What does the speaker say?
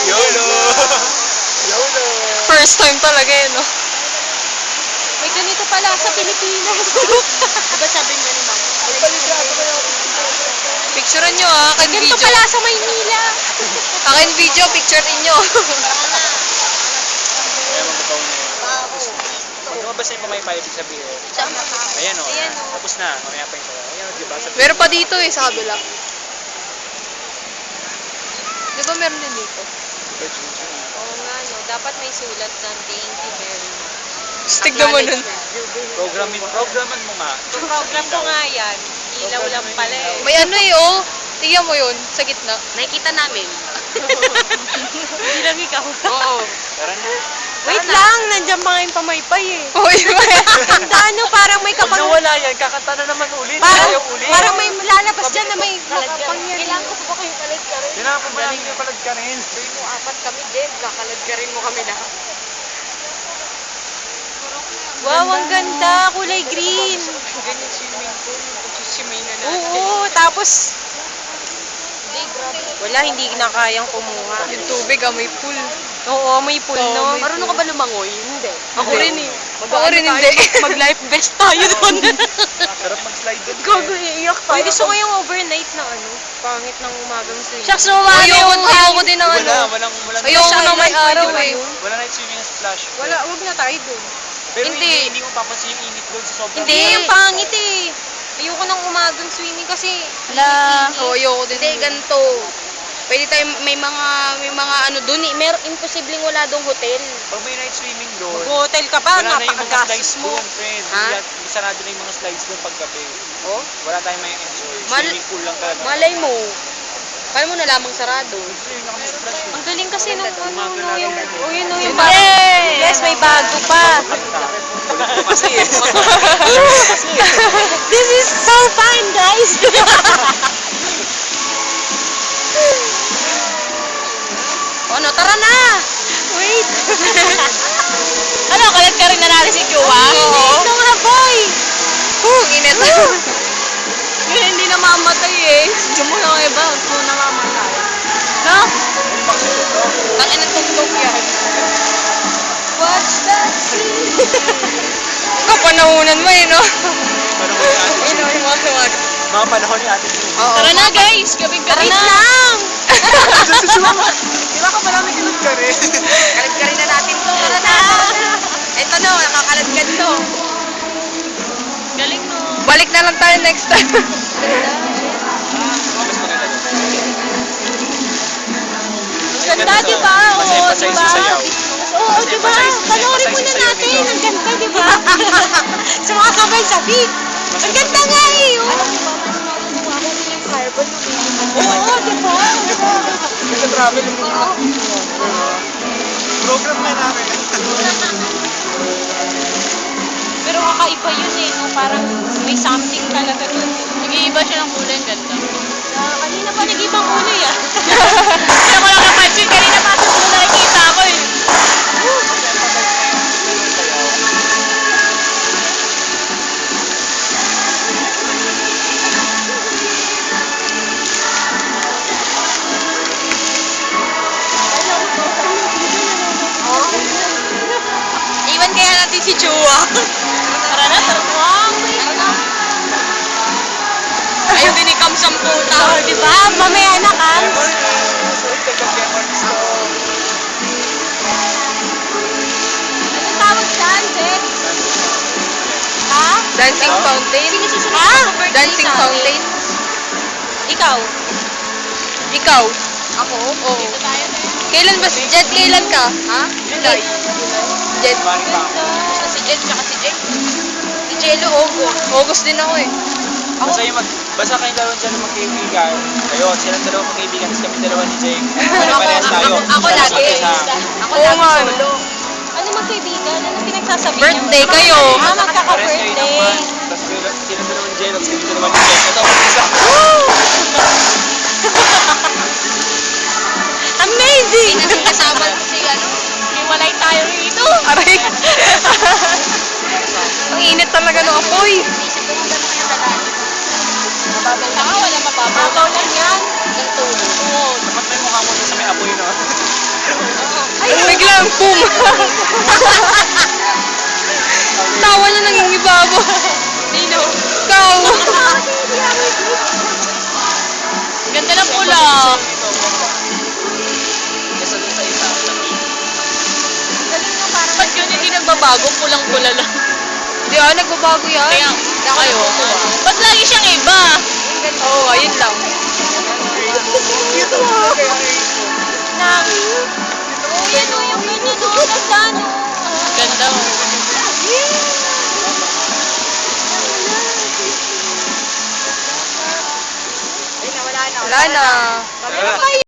YOLO! YOLO! First time talaga eh, no? May ganito pala sa Pilipinas. Diba sabi nga ni Ma'am? Picturean nyo ah, akin Ganito video. pala sa Maynila. Akin video, picture ninyo. Ayan, magbabaw na yun. Pag lumabas na yung pamaypay, ibig sabihin. Ayan o. Ayan, o. Tapos na, mamaya pa yung pala. Ayan o, diba? Sabi- Meron pa dito eh, sa kabila. Di ba meron din dito? Diba, Junjun? Oo nga, no. Dapat may sulat na thank you very much. Stignan mo nun. Programan mo nga. Program ko nga yan. Ilaw lang pala eh. May ano eh, oh. Tingnan mo yun, sa gitna. Nakikita namin. Hindi lang ikaw. Oo. Tara na. Wait lang, nandiyan pa nga yung pamaypay eh. Uy, Tandaan nyo, parang may Pag kapang... nawala yan, kakanta na naman ulit. Parang, Ayaw ulit. parang may lalabas dyan na may makapangyarihan. Kailangan ko pa kayong kalad ka rin. Kailangan po ba namin yung palad ka rin? Sabi mo, apat kami din. Kakalad ka rin mo kami lahat. Wow, ang ganda. Kulay green. Ganyan swimming pool. Swimming na natin. Oo, tapos... Wala, hindi na kayang kumuha. yung tubig ah, may pool. Oo, may pool, Oo, no? may Marunong ka ba lumangoy? Hindi. Ako rin eh. Ako rin hindi. Mag-life vest tayo doon. Sarap mag-slide doon. Gago, iiyak tayo. Uy, gusto ko yung overnight na ano. Pangit ng umagang swing. Shucks, sumali Ayoko din ng ano. Walang Ayoko na may araw eh. Wala night swimming at splash. Wala, wag na tayo doon. Pero Hindi. hindi mo papansin yung init doon sa sobrang. Hindi, yung pangit eh. Ayoko ng umagang swimming kasi... Hala. Oo, ayoko din. Hindi, ganito. Pwede tayo, may mga ano doon eh. Imposibleng wala doong hotel. Pag may night swimming doon, Mag-hotel ka pa, wala na yung mga slides napakagastos mo. doon, friend. Ha? Sarado na yung mga slides doon paggabi. Oh? Wala tayong may enjoy. Mal- Swimming pool lang talaga. Malay mo. Kaya mo na lamang sarado. Swimming na kami sa splash. Ang galing kasi nung ano, Umaga no, na yung... rin. Oh, yun, no, yung Yay! Yes, may bago pa. Ulit ko kasi eh. This is so fun, guys. Ano, tara na! Wait. Ano, kalat ka rin na natin si Chua? Oo. Ito nga, boy. Init. Yun, hindi na mamatay eh. Diyan mo lang iba, kung namamatay. No? Tangin ng tugtog yan. Watch that scene. Kapanahunan mo eh, no? Panahon ni Ate Ayun, June. yung mga tumaga. Mga panahon ni Ate June. Oo. Tara na guys, gabi-gabi na. lang. Kailangan pa namin kilog ka rin. Kalat ka rin na natin to. Tara na. Ito no, nakakalat ka to. Galing no. Balik na lang tayo next time. Mas maganda doon. Ganda, di ba? Mas Oo, emphasize di yung ba? sayaw. Oo, di ba? Panoorin muna natin. Ang ganda, di ba? Sa mga sabay sa beat. Ang ganda nga eh. Alam mo ba, mas makukuha ko rin yung fire balloon. Oo, di ba? Sa travel mo. Program na namin. Pero kakaiba yun eh. No? Parang may something talaga dun. Nag-iiba siya ng kulay, ang ganda. Kanina pa nag-ibang kulay ah. Kaya ko lang napansin, kanina pa ito nakikita ko eh. Iwan kaya natin si Chua. Tara na, tara na. Ayaw din ni Kam Samputa. Oo, di ba? Mamaya na ka. Anong tawag dyan, Jen? Ha? Dancing fountain. Sino susunod Ha? sa birthday Dancing sa atin? fountain. Ikaw? Ikaw. Ako? Oo. Dito tayo na. Kailan ba si Jet? Kailan ka? Ha? July. Jet. Basta si Jen, tsaka si Jen. Si Jello, August. August din ako eh. Basta kayong dalawa dyan magkaibigan. Kayo, silang dalawa magkaibigan. Tapos kami dalawa ni Jake. Parehas tayo. Ako lagi. Ako lagi solo. Ano magkaibigan? Ano pinagsasabi niyo? Birthday kayo. Ah, Parehas kayo ng magkaka-birthday. month. Tapos silang dalawa ni Jake. Tapos kami dalawa ni Jake. Ito, isa. Amazing! Kasama si ano, hiwalay tayo rito. Aray. Ang init talaga ng apoy. Isip ko kung gano'n kaya dalahin. Mababaw na ka, wala mababaw. Mababaw lang yan. Ganito. Dapat may mukha mo dun sa may apoy Parang boom. Tawa niya nang ibabo. Nino. Ikaw. Ganda ng pula. Kesa dun sa isa. Ba't yun hindi nagbabago? Pulang-pula lang. Hindi nagbabago yan. Kaya, kayo. Ba't lagi siyang iba? Oo, ayun lang. Dito mo. Nami. Oh, yan o, yung ganyan o, ganda no. Ganda mo. Wala na. Wala na.